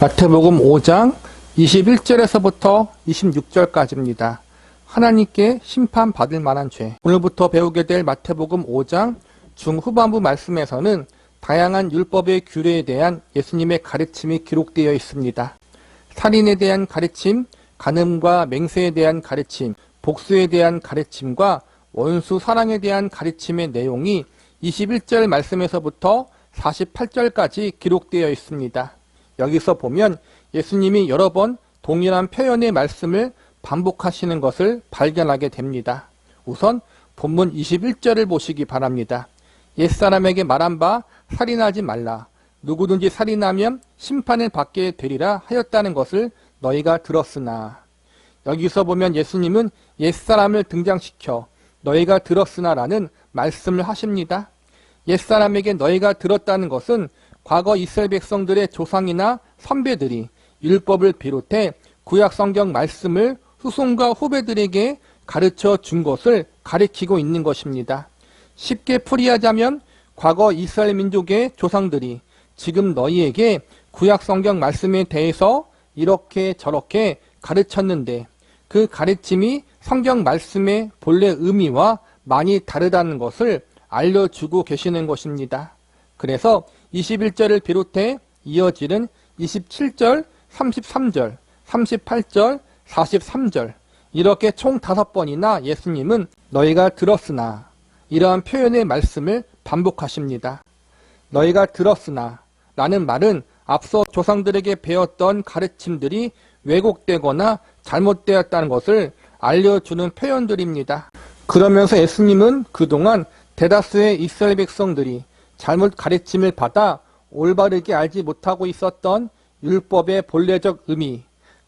마태복음 5장 21절에서부터 26절까지입니다. 하나님께 심판받을 만한 죄. 오늘부터 배우게 될 마태복음 5장 중후반부 말씀에서는 다양한 율법의 규례에 대한 예수님의 가르침이 기록되어 있습니다. 살인에 대한 가르침, 간음과 맹세에 대한 가르침, 복수에 대한 가르침과 원수 사랑에 대한 가르침의 내용이 21절 말씀에서부터 48절까지 기록되어 있습니다. 여기서 보면 예수님이 여러 번 동일한 표현의 말씀을 반복하시는 것을 발견하게 됩니다. 우선 본문 21절을 보시기 바랍니다. 옛사람에게 말한 바 살인하지 말라. 누구든지 살인하면 심판을 받게 되리라 하였다는 것을 너희가 들었으나. 여기서 보면 예수님은 옛사람을 등장시켜 너희가 들었으나라는 말씀을 하십니다. 옛사람에게 너희가 들었다는 것은 과거 이스라엘 백성들의 조상이나 선배들이 율법을 비롯해 구약 성경 말씀을 후손과 후배들에게 가르쳐 준 것을 가리키고 있는 것입니다. 쉽게 풀이하자면 과거 이스라엘 민족의 조상들이 지금 너희에게 구약 성경 말씀에 대해서 이렇게 저렇게 가르쳤는데 그 가르침이 성경 말씀의 본래 의미와 많이 다르다는 것을 알려주고 계시는 것입니다. 그래서 21절을 비롯해 이어지는 27절, 33절, 38절, 43절 이렇게 총 5번이나 예수님은 너희가 들었으나 이러한 표현의 말씀을 반복하십니다. 너희가 들었으나 라는 말은 앞서 조상들에게 배웠던 가르침들이 왜곡되거나 잘못되었다는 것을 알려주는 표현들입니다. 그러면서 예수님은 그동안 대다수의 이스라엘 백성들이 잘못 가르침을 받아 올바르게 알지 못하고 있었던 율법의 본래적 의미,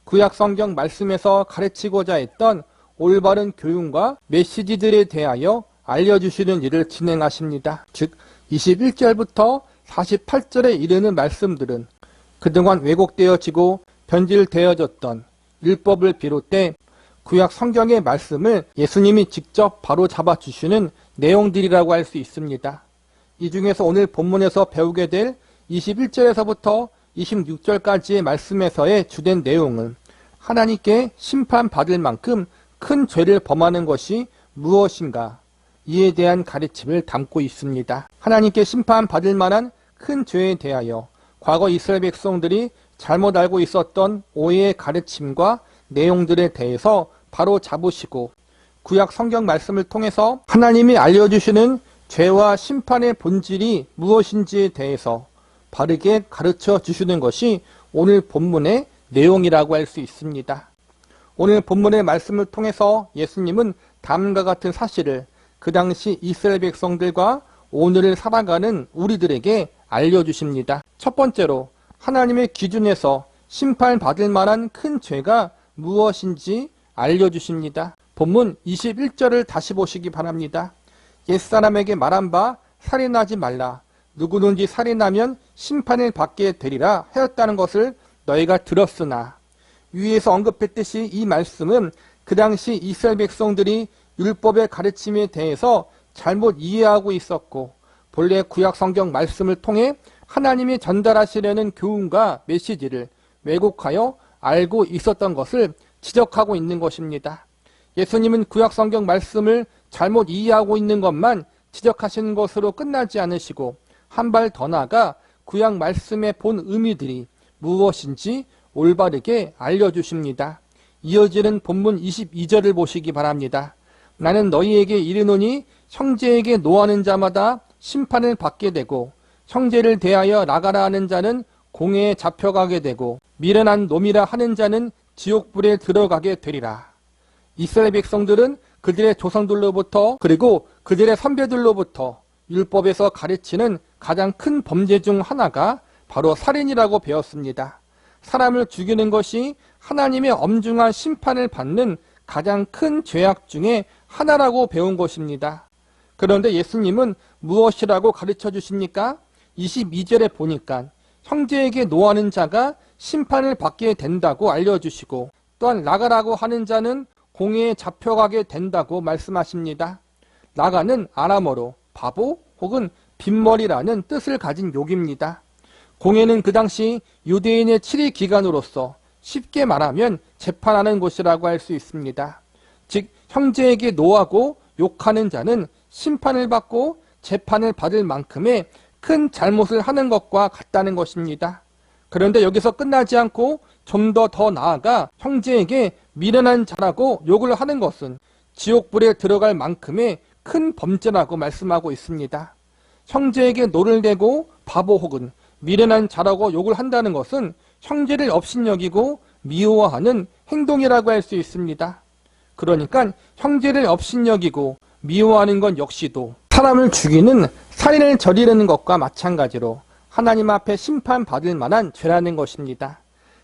구약 성경 말씀에서 가르치고자 했던 올바른 교훈과 메시지들에 대하여 알려주시는 일을 진행하십니다. 즉 21절부터 48절에 이르는 말씀들은 그동안 왜곡되어지고 변질되어졌던 율법을 비롯해 구약 성경의 말씀을 예수님이 직접 바로 잡아주시는 내용들이라고 할 수 있습니다. 이 중에서 오늘 본문에서 배우게 될 21절에서부터 26절까지의 말씀에서의 주된 내용은 하나님께 심판받을 만큼 큰 죄를 범하는 것이 무엇인가 이에 대한 가르침을 담고 있습니다. 하나님께 심판받을 만한 큰 죄에 대하여 과거 이스라엘 백성들이 잘못 알고 있었던 오해의 가르침과 내용들에 대해서 바로 잡으시고 구약 성경 말씀을 통해서 하나님이 알려주시는 죄와 심판의 본질이 무엇인지에 대해서 바르게 가르쳐 주시는 것이 오늘 본문의 내용이라고 할 수 있습니다. 오늘 본문의 말씀을 통해서 예수님은 다음과 같은 사실을 그 당시 이스라엘 백성들과 오늘을 살아가는 우리들에게 알려주십니다. 첫 번째로 하나님의 기준에서 심판받을 만한 큰 죄가 무엇인지 알려주십니다. 본문 21절을 다시 보시기 바랍니다. 옛사람에게 말한 바 살인하지 말라. 누구든지 살인하면 심판을 받게 되리라 하였다는 것을 너희가 들었으나. 위에서 언급했듯이 이 말씀은 그 당시 이스라엘 백성들이 율법의 가르침에 대해서 잘못 이해하고 있었고 본래 구약 성경 말씀을 통해 하나님이 전달하시려는 교훈과 메시지를 왜곡하여 알고 있었던 것을 지적하고 있는 것입니다. 예수님은 구약 성경 말씀을 잘못 이해하고 있는 것만 지적하시는 것으로 끝나지 않으시고 한 발 더 나아가 구약 말씀의 본 의미들이 무엇인지 올바르게 알려주십니다. 이어지는 본문 22절을 보시기 바랍니다. 나는 너희에게 이르노니 형제에게 노하는 자마다 심판을 받게 되고 형제를 대하여 나가라 하는 자는 공회에 잡혀가게 되고 미련한 놈이라 하는 자는 지옥불에 들어가게 되리라. 이스라엘 백성들은 그들의 조상들로부터 그리고 그들의 선배들로부터 율법에서 가르치는 가장 큰 범죄 중 하나가 바로 살인이라고 배웠습니다. 사람을 죽이는 것이 하나님의 엄중한 심판을 받는 가장 큰 죄악 중에 하나라고 배운 것입니다. 그런데 예수님은 무엇이라고 가르쳐 주십니까? 22절에 보니까 형제에게 노하는 자가 심판을 받게 된다고 알려주시고 또한 나가라고 하는 자는 공회에 잡혀가게 된다고 말씀하십니다. 나가는 아람어로 바보 혹은 빈머리라는 뜻을 가진 욕입니다. 공회는 그 당시 유대인의 7일 기간으로서 쉽게 말하면 재판하는 곳이라고 할 수 있습니다. 즉 형제에게 노하고 욕하는 자는 심판을 받고 재판을 받을 만큼의 큰 잘못을 하는 것과 같다는 것입니다. 그런데 여기서 끝나지 않고 좀 더 나아가 형제에게 미련한 자라고 욕을 하는 것은 지옥불에 들어갈 만큼의 큰 범죄라고 말씀하고 있습니다. 형제에게 노를 대고 바보 혹은 미련한 자라고 욕을 한다는 것은 형제를 업신여기고 미워하는 행동이라고 할 수 있습니다. 그러니까 형제를 업신여기고 미워하는 것 역시도 사람을 죽이는 살인을 저지르는 것과 마찬가지로 하나님 앞에 심판받을 만한 죄라는 것입니다.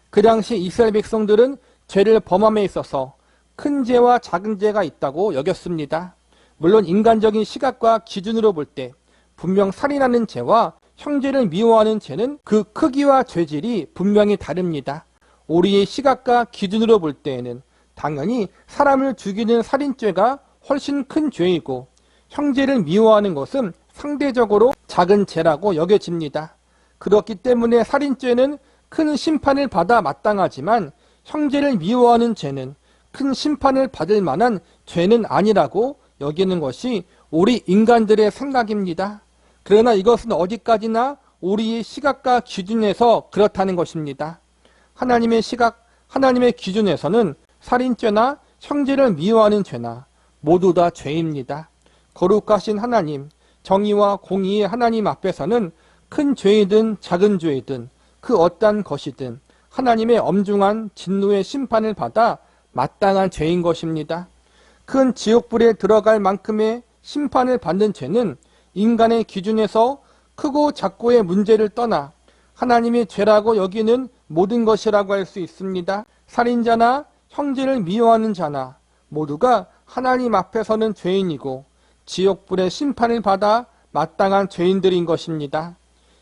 그 당시 이스라엘 백성들은 죄를 범함에 있어서 큰 죄와 작은 죄가 있다고 여겼습니다. 물론 인간적인 시각과 기준으로 볼 때 분명 살인하는 죄와 형제를 미워하는 죄는 그 크기와 죄질이 분명히 다릅니다. 우리의 시각과 기준으로 볼 때에는 당연히 사람을 죽이는 살인죄가 훨씬 큰 죄이고 형제를 미워하는 것은 상대적으로 작은 죄라고 여겨집니다. 그렇기 때문에 살인죄는 큰 심판을 받아 마땅하지만 형제를 미워하는 죄는 큰 심판을 받을 만한 죄는 아니라고 여기는 것이 우리 인간들의 생각입니다. 그러나 이것은 어디까지나 우리의 시각과 기준에서 그렇다는 것입니다. 하나님의 시각, 하나님의 기준에서는 살인죄나 형제를 미워하는 죄나 모두 다 죄입니다. 거룩하신 하나님, 정의와 공의의 하나님 앞에서는 큰 죄이든 작은 죄이든 그 어떠한 것이든 하나님의 엄중한 진노의 심판을 받아 마땅한 죄인 것입니다. 큰 지옥불에 들어갈 만큼의 심판을 받는 죄는 인간의 기준에서 크고 작고의 문제를 떠나 하나님의 죄라고 여기는 모든 것이라고 할 수 있습니다. 살인자나 형제를 미워하는 자나 모두가 하나님 앞에서는 죄인이고 지옥불의 심판을 받아 마땅한 죄인들인 것입니다.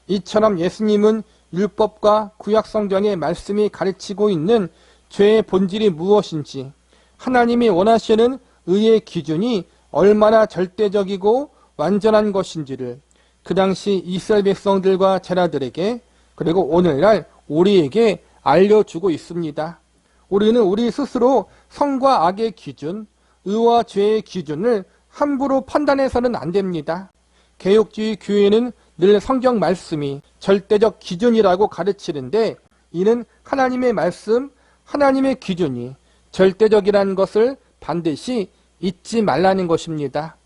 이처럼 예수님은 율법과 구약성경의 말씀이 가르치고 있는 죄의 본질이 무엇인지, 하나님이 원하시는 의의 기준이 얼마나 절대적이고 완전한 것인지를 그 당시 이스라엘 백성들과 제자들에게 그리고 오늘날 우리에게 알려주고 있습니다. 우리는 우리 스스로 선과 악의 기준, 의와 죄의 기준을 함부로 판단해서는 안 됩니다. 개혁주의 교회는 늘 성경 말씀이 절대적 기준이라고 가르치는데 이는 하나님의 말씀, 하나님의 기준이 절대적이라는 것을 반드시 잊지 말라는 것입니다.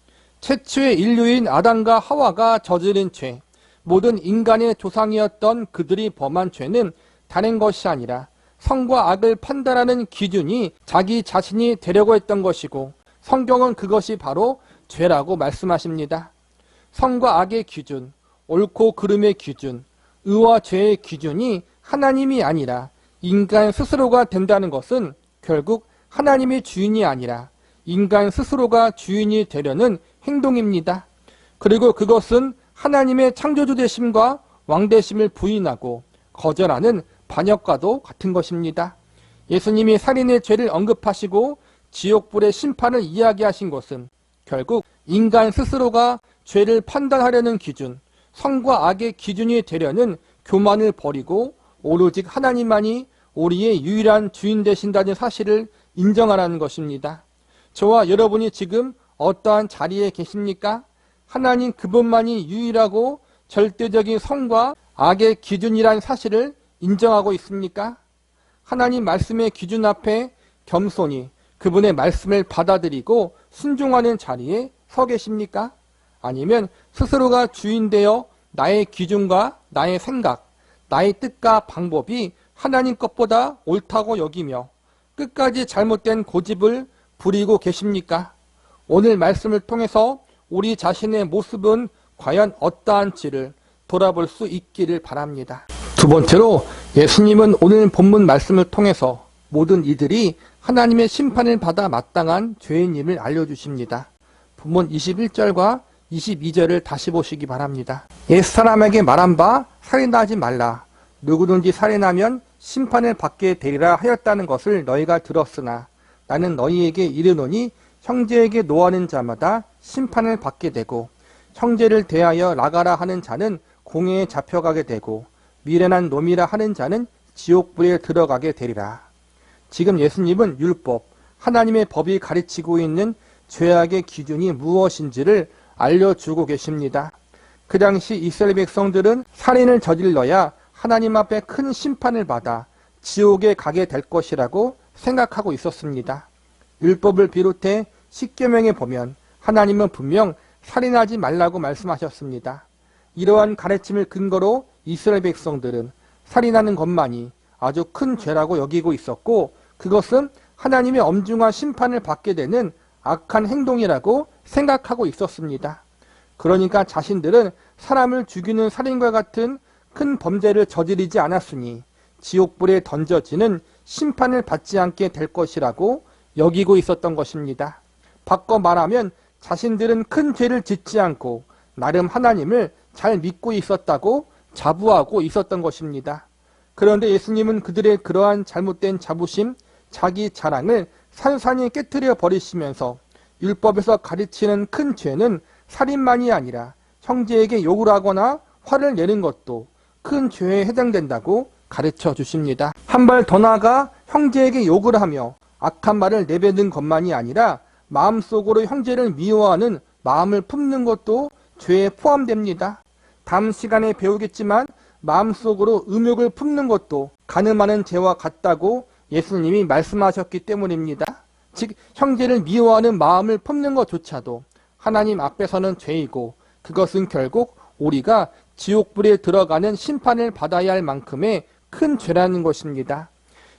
최초의 인류인 아담과 하와가 저지른 죄, 모든 인간의 조상이었던 그들이 범한 죄는 다른 것이 아니라 선과 악을 판단하는 기준이 자기 자신이 되려고 했던 것이고 성경은 그것이 바로 죄라고 말씀하십니다. 선과 악의 기준, 옳고 그름의 기준, 의와 죄의 기준이 하나님이 아니라 인간 스스로가 된다는 것은 결국 하나님의 주인이 아니라 인간 스스로가 주인이 되려는 행동입니다. 그리고 그것은 하나님의 창조주 되심과 왕되심을 부인하고 거절하는 반역과도 같은 것입니다. 예수님이 살인의 죄를 언급하시고 지옥불의 심판을 이야기하신 것은 결국 인간 스스로가 죄를 판단하려는 기준, 선과 악의 기준이 되려는 교만을 버리고 오로지 하나님만이 우리의 유일한 주인 되신다는 사실을 인정하라는 것입니다. 저와 여러분이 지금 어떠한 자리에 계십니까? 하나님 그분만이 유일하고 절대적인 선과 악의 기준이란 사실을 인정하고 있습니까? 하나님 말씀의 기준 앞에 겸손히 그분의 말씀을 받아들이고 순종하는 자리에 서 계십니까? 아니면 스스로가 주인 되어 나의 기준과 나의 생각, 나의 뜻과 방법이 하나님 것보다 옳다고 여기며 끝까지 잘못된 고집을 부리고 계십니까? 오늘 말씀을 통해서 우리 자신의 모습은 과연 어떠한지를 돌아볼 수 있기를 바랍니다. 두 번째로 예수님은 오늘 본문 말씀을 통해서 모든 이들이 하나님의 심판을 받아 마땅한 죄인임을 알려주십니다. 본문 21절과 22절을 다시 보시기 바랍니다. 옛사람에게 말한 바 살인하지 말라. 누구든지 살인하면 심판을 받게 되리라 하였다는 것을 너희가 들었으나 나는 너희에게 이르노니 형제에게 노하는 자마다 심판을 받게 되고 형제를 대하여 나가라 하는 자는 공회에 잡혀가게 되고 미련한 놈이라 하는 자는 지옥불에 들어가게 되리라. 지금 예수님은 율법, 하나님의 법이 가르치고 있는 죄악의 기준이 무엇인지를 알려주고 계십니다. 그 당시 이스라엘 백성들은 살인을 저질러야 하나님 앞에 큰 심판을 받아 지옥에 가게 될 것이라고 생각하고 있었습니다. 율법을 비롯해 십계명에 보면 하나님은 분명 살인하지 말라고 말씀하셨습니다. 이러한 가르침을 근거로 이스라엘 백성들은 살인하는 것만이 아주 큰 죄라고 여기고 있었고, 그것은 하나님의 엄중한 심판을 받게 되는 악한 행동이라고 생각하고 있었습니다. 그러니까 자신들은 사람을 죽이는 살인과 같은 큰 범죄를 저지르지 않았으니 지옥불에 던져지는 심판을 받지 않게 될 것이라고 여기고 있었던 것입니다. 바꿔 말하면 자신들은 큰 죄를 짓지 않고 나름 하나님을 잘 믿고 있었다고 자부하고 있었던 것입니다. 그런데 예수님은 그들의 그러한 잘못된 자부심, 자기 자랑을 산산히 깨트려 버리시면서 율법에서 가르치는 큰 죄는 살인만이 아니라 형제에게 욕을 하거나 화를 내는 것도 큰 죄에 해당된다고 가르쳐 주십니다. 한 발 더 나아가 형제에게 욕을 하며 악한 말을 내뱉는 것만이 아니라 마음속으로 형제를 미워하는 마음을 품는 것도 죄에 포함됩니다. 다음 시간에 배우겠지만 마음속으로 음욕을 품는 것도 간음하는 죄와 같다고 예수님이 말씀하셨기 때문입니다. 즉 형제를 미워하는 마음을 품는 것조차도 하나님 앞에서는 죄이고, 그것은 결국 우리가 지옥불에 들어가는 심판을 받아야 할 만큼의 큰 죄라는 것입니다.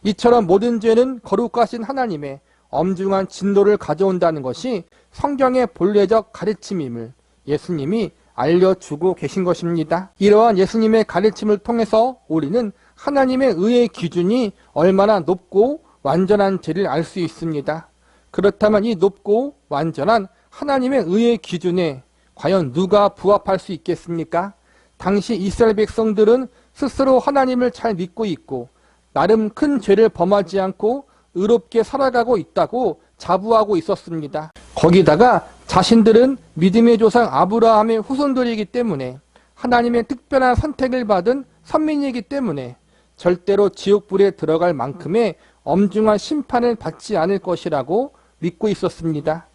이처럼 모든 죄는 거룩하신 하나님의 엄중한 진노를 가져온다는 것이 성경의 본래적 가르침임을 예수님이 알려주고 계신 것입니다. 이러한 예수님의 가르침을 통해서 우리는 하나님의 의의 기준이 얼마나 높고 완전한 죄를 알 수 있습니다. 그렇다면 이 높고 완전한 하나님의 의의 기준에 과연 누가 부합할 수 있겠습니까? 당시 이스라엘 백성들은 스스로 하나님을 잘 믿고 있고 나름 큰 죄를 범하지 않고 의롭게 살아가고 있다고 자부하고 있었습니다. 거기다가 자신들은 믿음의 조상 아브라함의 후손들이기 때문에 하나님의 특별한 선택을 받은 선민이기 때문에 절대로 지옥불에 들어갈 만큼의 엄중한 심판을 받지 않을 것이라고 믿고 있었습니다.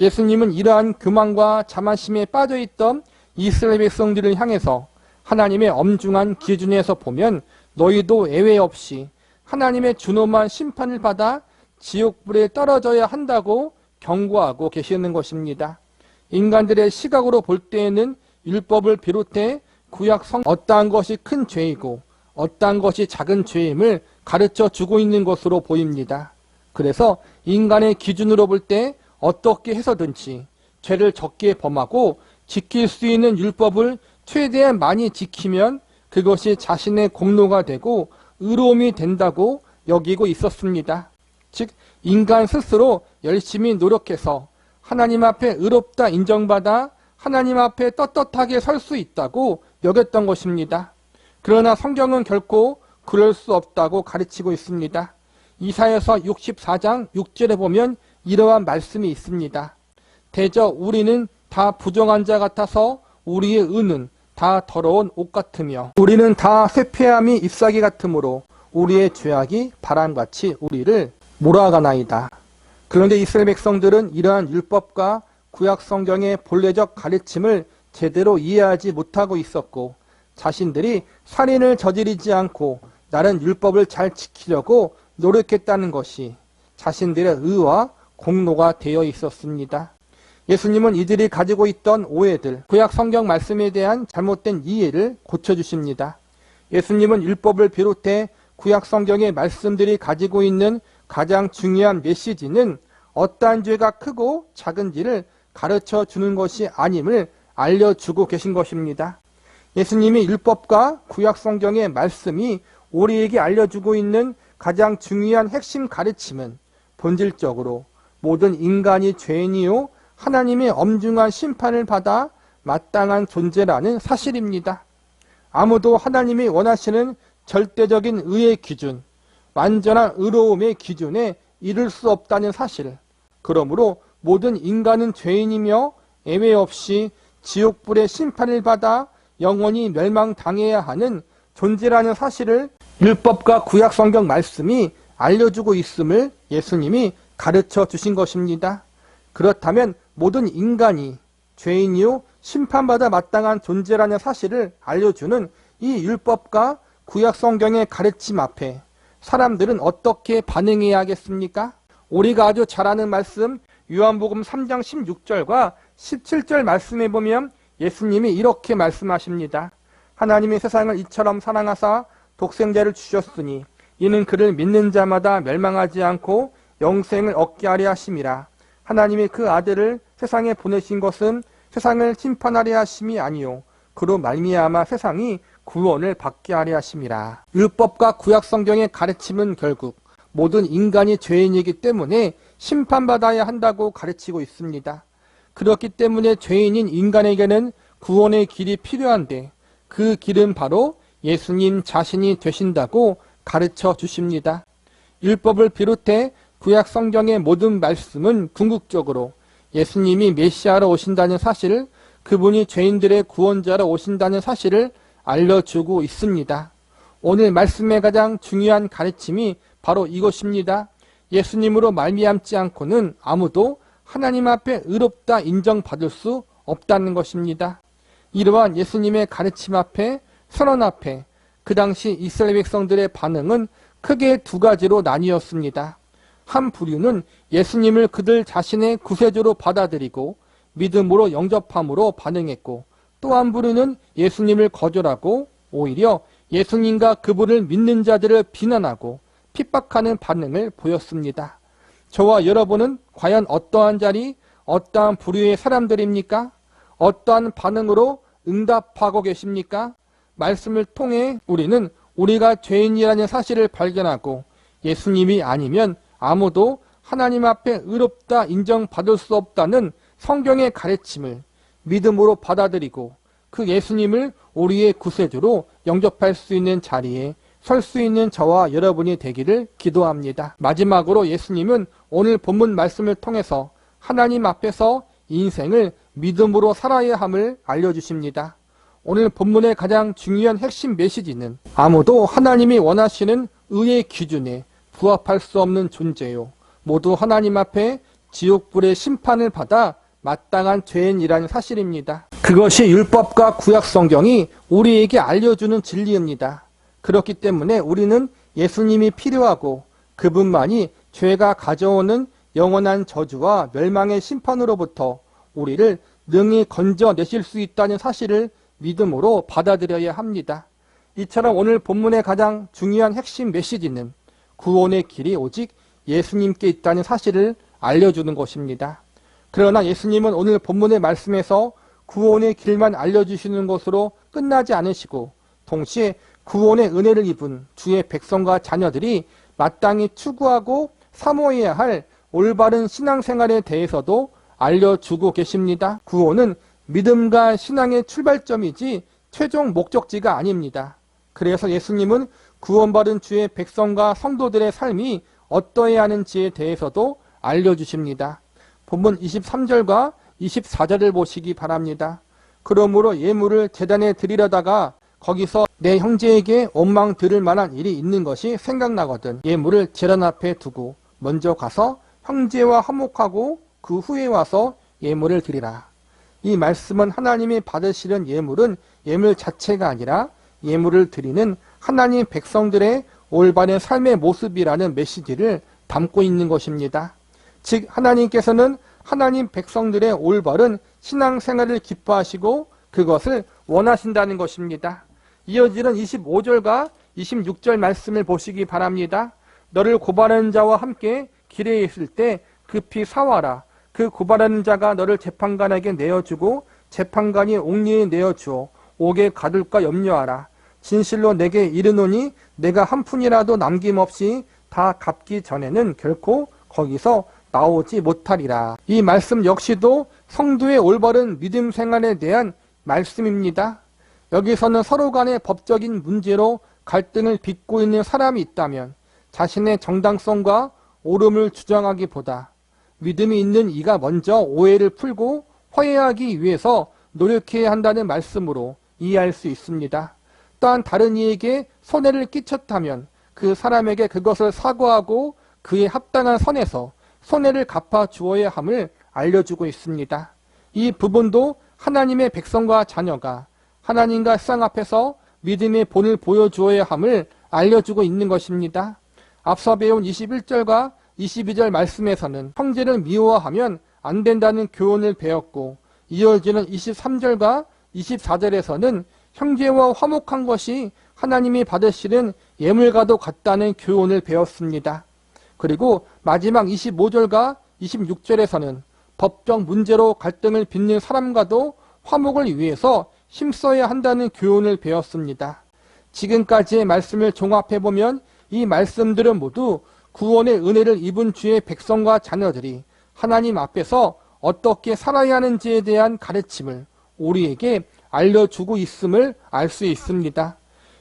예수님은 이러한 교만과 자만심에 빠져있던 이스라엘 백성들을 향해서 하나님의 엄중한 기준에서 보면 너희도 예외 없이 하나님의 준엄한 심판을 받아 지옥불에 떨어져야 한다고 경고하고 계시는 것입니다. 인간들의 시각으로 볼 때에는 율법을 비롯해 구약성 어떠한 것이 큰 죄이고 어떠한 것이 작은 죄임을 가르쳐 주고 있는 것으로 보입니다. 그래서 인간의 기준으로 볼 때 어떻게 해서든지 죄를 적게 범하고 지킬 수 있는 율법을 최대한 많이 지키면 그것이 자신의 공로가 되고 의로움이 된다고 여기고 있었습니다. 즉 인간 스스로 열심히 노력해서 하나님 앞에 의롭다 인정받아 하나님 앞에 떳떳하게 설 수 있다고 여겼던 것입니다. 그러나 성경은 결코 그럴 수 없다고 가르치고 있습니다. 이사야서 64장 6절에 보면 이러한 말씀이 있습니다. 대저 우리는 다 부정한 자 같아서 우리의 의는 다 더러운 옷 같으며 우리는 다 쇠폐함이 잎사귀 같으므로 우리의 죄악이 바람같이 우리를 몰아가나이다. 그런데 이스라엘 백성들은 이러한 율법과 구약 성경의 본래적 가르침을 제대로 이해하지 못하고 있었고 자신들이 살인을 저지르지 않고 다른 율법을 잘 지키려고 노력했다는 것이 자신들의 의와 공로가 되어 있었습니다. 예수님은 이들이 가지고 있던 오해들, 구약 성경 말씀에 대한 잘못된 이해를 고쳐주십니다. 예수님은 율법을 비롯해 구약 성경의 말씀들이 가지고 있는 가장 중요한 메시지는 어떠한 죄가 크고 작은지를 가르쳐 주는 것이 아님을 알려주고 계신 것입니다. 예수님이 율법과 구약 성경의 말씀이 우리에게 알려주고 있는 가장 중요한 핵심 가르침은 본질적으로 모든 인간이 죄인이요 하나님의 엄중한 심판을 받아 마땅한 존재라는 사실입니다. 아무도 하나님이 원하시는 절대적인 의의 기준, 완전한 의로움의 기준에 이를 수 없다는 사실, 그러므로 모든 인간은 죄인이며 예외 없이 지옥불의 심판을 받아 영원히 멸망당해야 하는 존재라는 사실을 율법과 구약 성경 말씀이 알려주고 있음을 예수님이 가르쳐 주신 것입니다. 그렇다면 모든 인간이 죄인이요 심판받아 마땅한 존재라는 사실을 알려주는 이 율법과 구약 성경의 가르침 앞에 사람들은 어떻게 반응해야 하겠습니까? 우리가 아주 잘 아는 말씀 요한복음 3장 16절과 17절 말씀에 보면 예수님이 이렇게 말씀하십니다. 하나님이 세상을 이처럼 사랑하사 독생자를 주셨으니 이는 그를 믿는 자마다 멸망하지 않고 영생을 얻게 하려 하심이라. 하나님이 그 아들을 세상에 보내신 것은 세상을 심판하려 하심이 아니요 그로 말미암아 세상이 구원을 받게 하려 하심이라. 율법과 구약 성경의 가르침은 결국 모든 인간이 죄인이기 때문에 심판받아야 한다고 가르치고 있습니다. 그렇기 때문에 죄인인 인간에게는 구원의 길이 필요한데 그 길은 바로 예수님 자신이 되신다고 가르쳐 주십니다. 율법을 비롯해 구약 성경의 모든 말씀은 궁극적으로 예수님이 메시아로 오신다는 사실, 그분이 죄인들의 구원자로 오신다는 사실을 알려주고 있습니다. 오늘 말씀의 가장 중요한 가르침이 바로 이것입니다. 예수님으로 말미암지 않고는 아무도 하나님 앞에 의롭다 인정받을 수 없다는 것입니다. 이러한 예수님의 가르침 앞에, 선언 앞에 그 당시 이스라엘 백성들의 반응은 크게 두 가지로 나뉘었습니다. 한 부류는 예수님을 그들 자신의 구세주로 받아들이고 믿음으로 영접함으로 반응했고, 또 한 부류는 예수님을 거절하고 오히려 예수님과 그분을 믿는 자들을 비난하고 핍박하는 반응을 보였습니다. 저와 여러분은 과연 어떠한 자리, 어떠한 부류의 사람들입니까? 어떠한 반응으로 응답하고 계십니까? 말씀을 통해 우리는 우리가 죄인이라는 사실을 발견하고 예수님이 아니면 아무도 하나님 앞에 의롭다 인정받을 수 없다는 성경의 가르침을 믿음으로 받아들이고 그 예수님을 우리의 구세주로 영접할 수 있는 자리에 설 수 있는 저와 여러분이 되기를 기도합니다. 마지막으로 예수님은 오늘 본문 말씀을 통해서 하나님 앞에서 인생을 믿음으로 살아야 함을 알려주십니다. 오늘 본문의 가장 중요한 핵심 메시지는 아무도 하나님이 원하시는 의의 기준에 부합할 수 없는 존재요, 모두 하나님 앞에 지옥불의 심판을 받아 마땅한 죄인이라는 사실입니다. 그것이 율법과 구약 성경이 우리에게 알려주는 진리입니다. 그렇기 때문에 우리는 예수님이 필요하고 그분만이 죄가 가져오는 영원한 저주와 멸망의 심판으로부터 우리를 능히 건져내실 수 있다는 사실을 믿음으로 받아들여야 합니다. 이처럼 오늘 본문의 가장 중요한 핵심 메시지는 구원의 길이 오직 예수님께 있다는 사실을 알려주는 것입니다. 그러나 예수님은 오늘 본문의 말씀에서 구원의 길만 알려주시는 것으로 끝나지 않으시고 동시에 구원의 은혜를 입은 주의 백성과 자녀들이 마땅히 추구하고 사모해야 할 올바른 신앙생활에 대해서도 알려주고 계십니다. 구원은 믿음과 신앙의 출발점이지 최종 목적지가 아닙니다. 그래서 예수님은 구원받은 주의 백성과 성도들의 삶이 어떠해야 하는지에 대해서도 알려주십니다. 본문 23절과 24절을 보시기 바랍니다. 그러므로 예물을 제단에 드리려다가 거기서 내 형제에게 원망 들을 만한 일이 있는 것이 생각나거든 예물을 제단 앞에 두고 먼저 가서 형제와 화목하고 그 후에 와서 예물을 드리라. 이 말씀은 하나님이 받으시는 예물은 예물 자체가 아니라 예물을 드리는 하나님 백성들의 올바른 삶의 모습이라는 메시지를 담고 있는 것입니다. 즉 하나님께서는 하나님 백성들의 올바른 신앙생활을 기뻐하시고 그것을 원하신다는 것입니다. 이어지는 25절과 26절 말씀을 보시기 바랍니다. 너를 고발하는 자와 함께 길에 있을 때 급히 사와라. 그 고발하는 자가 너를 재판관에게 내어주고 재판관이 옥리에 내어주어 옥에 가둘까 염려하라. 진실로 내게 이르노니 내가 한 푼이라도 남김없이 다 갚기 전에는 결코 거기서 나오지 못하리라. 이 말씀 역시도 성도의 올바른 믿음 생활에 대한 말씀입니다. 여기서는 서로 간의 법적인 문제로 갈등을 빚고 있는 사람이 있다면 자신의 정당성과 옳음을 주장하기보다 믿음이 있는 이가 먼저 오해를 풀고 화해하기 위해서 노력해야 한다는 말씀으로 이해할 수 있습니다. 또한 다른 이에게 손해를 끼쳤다면 그 사람에게 그것을 사과하고 그에 합당한 선에서 손해를 갚아 주어야 함을 알려주고 있습니다. 이 부분도 하나님의 백성과 자녀가 하나님과 세상 앞에서 믿음의 본을 보여주어야 함을 알려주고 있는 것입니다. 앞서 배운 21절과 22절 말씀에서는 형제를 미워하면 안 된다는 교훈을 배웠고, 이어지는 23절과 24절에서는 형제와 화목한 것이 하나님이 받으시는 예물과도 같다는 교훈을 배웠습니다. 그리고 마지막 25절과 26절에서는 법적 문제로 갈등을 빚는 사람과도 화목을 위해서 힘써야 한다는 교훈을 배웠습니다. 지금까지의 말씀을 종합해보면 이 말씀들은 모두 구원의 은혜를 입은 주의 백성과 자녀들이 하나님 앞에서 어떻게 살아야 하는지에 대한 가르침을 우리에게 알려주고 있음을 알 수 있습니다.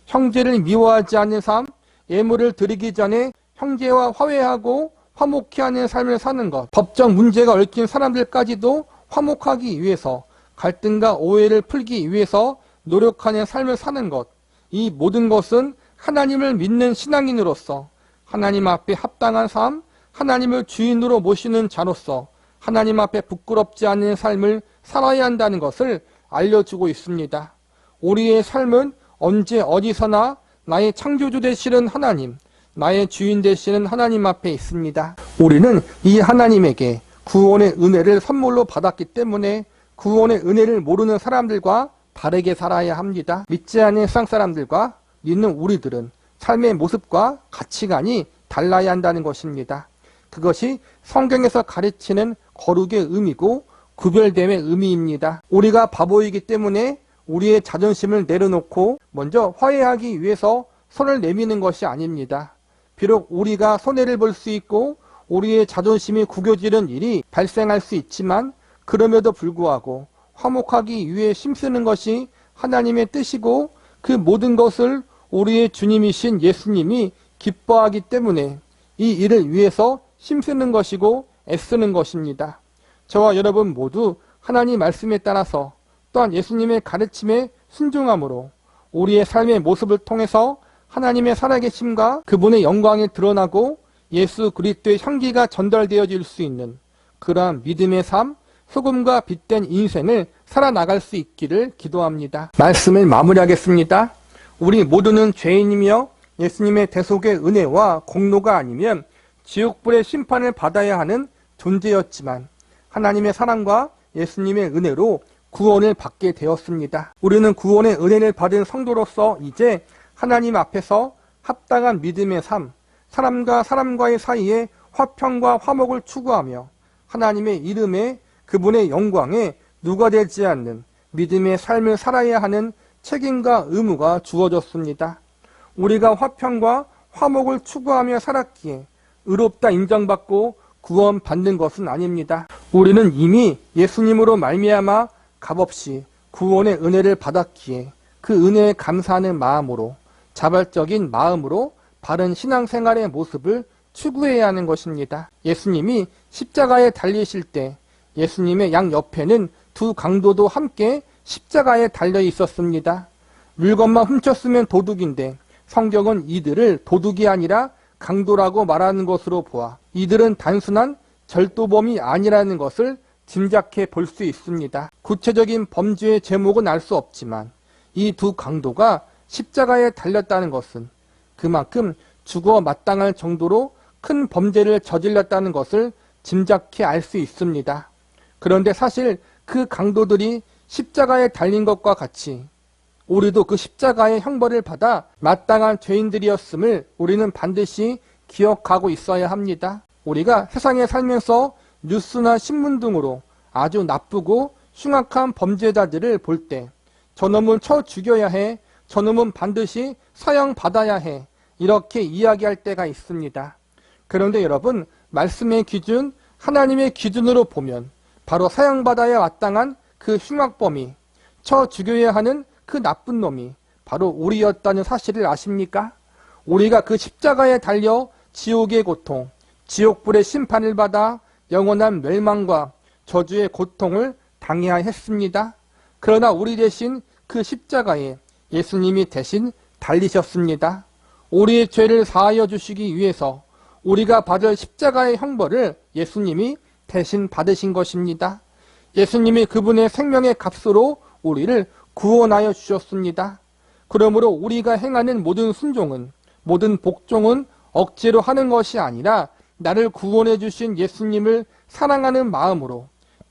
형제를 미워하지 않는 삶, 예물을 드리기 전에 형제와 화해하고 화목케 하는 삶을 사는 것, 법적 문제가 얽힌 사람들까지도 화목하기 위해서, 갈등과 오해를 풀기 위해서 노력하는 삶을 사는 것, 이 모든 것은 하나님을 믿는 신앙인으로서 하나님 앞에 합당한 삶, 하나님을 주인으로 모시는 자로서 하나님 앞에 부끄럽지 않은 삶을 살아야 한다는 것을 알려주고 있습니다. 우리의 삶은 언제 어디서나 나의 창조주 되시는 하나님, 나의 주인 되시는 하나님 앞에 있습니다. 우리는 이 하나님에게 구원의 은혜를 선물로 받았기 때문에 구원의 은혜를 모르는 사람들과 다르게 살아야 합니다. 믿지 않는 세상 사람들과 믿는 우리들은 삶의 모습과 가치관이 달라야 한다는 것입니다. 그것이 성경에서 가르치는 거룩의 의미고 구별됨의 의미입니다. 우리가 바보이기 때문에 우리의 자존심을 내려놓고 먼저 화해하기 위해서 손을 내미는 것이 아닙니다. 비록 우리가 손해를 볼 수 있고 우리의 자존심이 구겨지는 일이 발생할 수 있지만, 그럼에도 불구하고 화목하기 위해 힘쓰는 것이 하나님의 뜻이고, 그 모든 것을 우리의 주님이신 예수님이 기뻐하기 때문에 이 일을 위해서 힘쓰는 것이고 애쓰는 것입니다. 저와 여러분 모두 하나님 말씀에 따라서 또한 예수님의 가르침에 순종함으로 우리의 삶의 모습을 통해서 하나님의 살아계심과 그분의 영광이 드러나고 예수 그리스도의 향기가 전달되어질 수 있는 그러한 믿음의 삶, 소금과 빛된 인생을 살아나갈 수 있기를 기도합니다. 말씀을 마무리하겠습니다. 우리 모두는 죄인이며 예수님의 대속의 은혜와 공로가 아니면 지옥불의 심판을 받아야 하는 존재였지만 하나님의 사랑과 예수님의 은혜로 구원을 받게 되었습니다. 우리는 구원의 은혜를 받은 성도로서 이제 하나님 앞에서 합당한 믿음의 삶, 사람과 사람과의 사이에 화평과 화목을 추구하며 하나님의 이름에 그분의 영광에 누가 되지 않는 믿음의 삶을 살아야 하는 책임과 의무가 주어졌습니다. 우리가 화평과 화목을 추구하며 살았기에 의롭다 인정받고 구원받는 것은 아닙니다. 우리는 이미 예수님으로 말미암아 값없이 구원의 은혜를 받았기에 그 은혜에 감사하는 마음으로, 자발적인 마음으로 바른 신앙생활의 모습을 추구해야 하는 것입니다. 예수님이 십자가에 달리실 때 예수님의 양옆에는 두 강도도 함께 십자가에 달려 있었습니다. 물건만 훔쳤으면 도둑인데 성경은 이들을 도둑이 아니라 강도라고 말하는 것으로 보아 이들은 단순한 절도범이 아니라는 것을 짐작해 볼 수 있습니다. 구체적인 범죄의 제목은 알 수 없지만 이 두 강도가 십자가에 달렸다는 것은 그만큼 죽어 마땅할 정도로 큰 범죄를 저질렀다는 것을 짐작해 알 수 있습니다. 그런데 사실 그 강도들이 십자가에 달린 것과 같이 우리도 그 십자가의 형벌을 받아 마땅한 죄인들이었음을 우리는 반드시 기억하고 있어야 합니다. 우리가 세상에 살면서 뉴스나 신문 등으로 아주 나쁘고 흉악한 범죄자들을 볼 때 저놈은 쳐 죽여야 해, 저놈은 반드시 사형받아야 해, 이렇게 이야기할 때가 있습니다. 그런데 여러분, 말씀의 기준, 하나님의 기준으로 보면 바로 사형받아야 마땅한 그 흉악범이, 쳐 죽여야 하는 그 나쁜 놈이 바로 우리였다는 사실을 아십니까? 우리가 그 십자가에 달려 지옥의 고통, 지옥불의 심판을 받아 영원한 멸망과 저주의 고통을 당해야 했습니다. 그러나 우리 대신 그 십자가에 예수님이 대신 달리셨습니다. 우리의 죄를 사하여 주시기 위해서 우리가 받을 십자가의 형벌을 예수님이 대신 받으신 것입니다. 예수님이 그분의 생명의 값으로 우리를 구원하여 주셨습니다. 그러므로 우리가 행하는 모든 순종은, 모든 복종은 억지로 하는 것이 아니라 나를 구원해 주신 예수님을 사랑하는 마음으로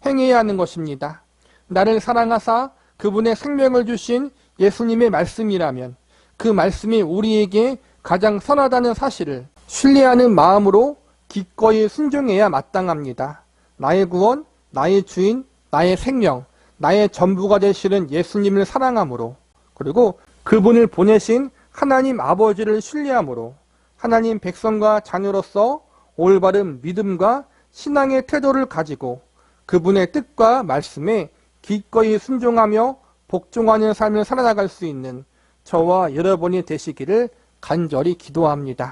행해야 하는 것입니다. 나를 사랑하사 그분의 생명을 주신 예수님의 말씀이라면 그 말씀이 우리에게 가장 선하다는 사실을 신뢰하는 마음으로 기꺼이 순종해야 마땅합니다. 나의 구원, 나의 주인, 나의 생명, 나의 전부가 되시는 예수님을 사랑함으로, 그리고 그분을 보내신 하나님 아버지를 신뢰함으로 하나님 백성과 자녀로서 올바른 믿음과 신앙의 태도를 가지고 그분의 뜻과 말씀에 기꺼이 순종하며 복종하는 삶을 살아나갈 수 있는 저와 여러분이 되시기를 간절히 기도합니다.